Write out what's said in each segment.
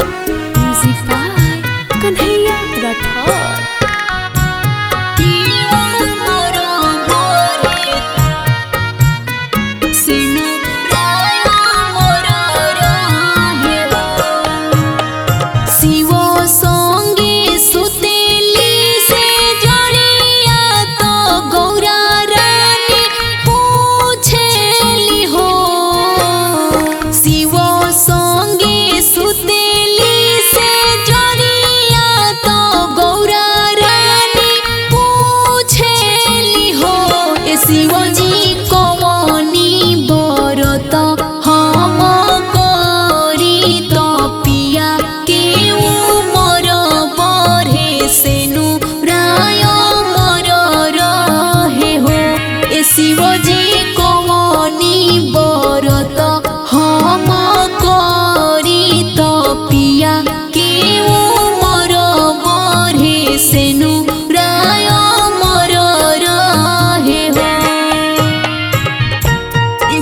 Music by Kanhaiya Rathod. शिवजी कवनी बरत हम करी तपिया केउ मोर बरे सेनु राय मोर रहे हो। ए शिवजी कवनी बरत हम करी तपिया केउ मोर बरे सेनु राय मोर रहे हो।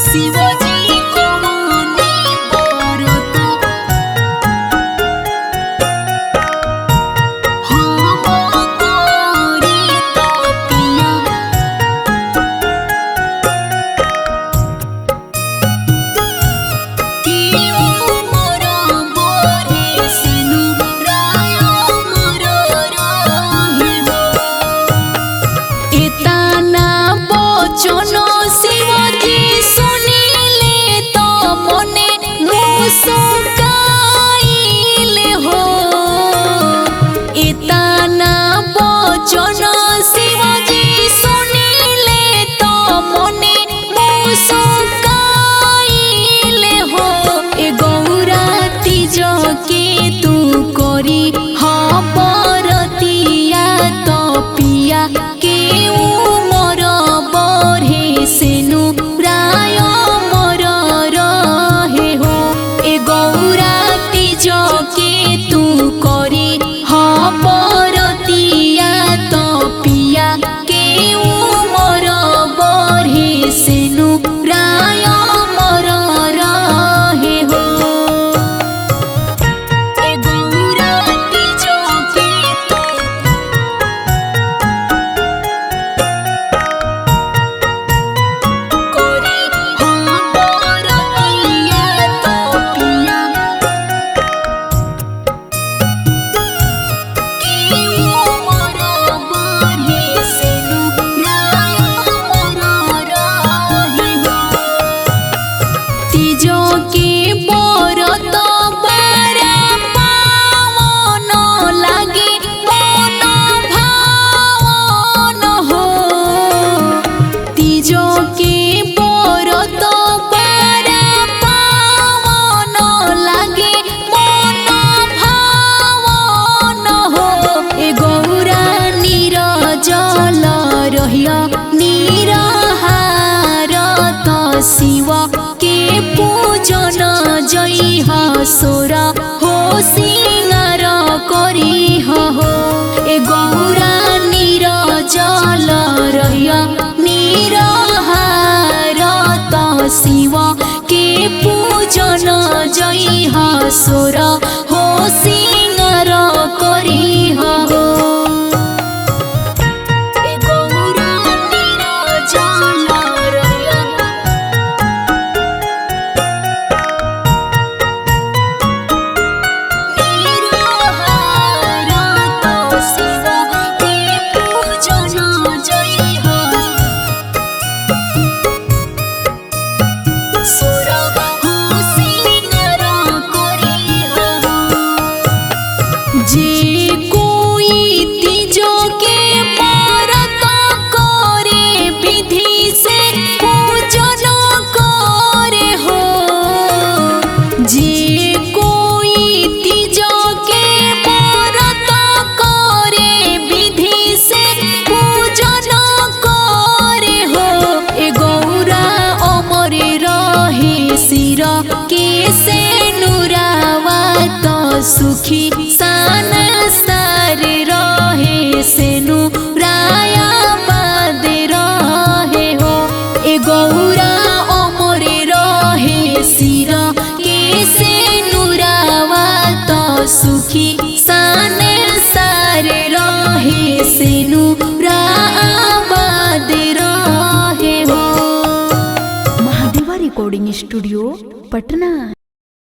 शिवजी कवनी बरत हम करी तपिया केउ मोर बरे सेनु राय मोर रहे हो। एताना बचन शिवजी सुनिले तो मने मुस्काइले हो। एताना बचन शिवजी सुनिले तो मने मुस्काइले हो। ए गौरा तीज के तू करी हबरतिया तपिया केउ मोर बरे सेनु राय मोर रहे हो। ए गौरा तीज के तू करी हबरतिया तपिया केउ मोर बरे सेनु राय मोर रहे हो। ए गौरा तीज के तू करी हबरतिया तपिया केउ मोर बरे सेनु राय मोर रहे हो। तीज के बरत बारा पावन लागे मन भावन हो। तीज के बरत बारा पावन लागे मन भावन हो। ए गौरा निरजल रहिया निराहार त शिव के पूजन जई सोर हो सिंगार करी हो। ए गौरा निरजल रहिया निराहार त शिव के पूजन जई सोर हो सिंगार करी हो। ए गौरा निरजल रहिया निराहार त शिव के पूजन जई सोर हो सिंगार करी हो। जे कोई तीज के व्रत करे विधि से पूजन करे हो। जे कोई तीज के व्रत करे विधि से पूजन करे हो। ए गौरा अमरे रहे सिर के से नुरावा तो सुखी सान सार रहे सेनु राय बाद रहे हो। ए गौरा अमरे रहे सिर के से नुरावा तो सुखी साने सारे रहे सिनु आबाद रहे हो। महादेवा रिकॉर्डिंग स्टूडियो पटना।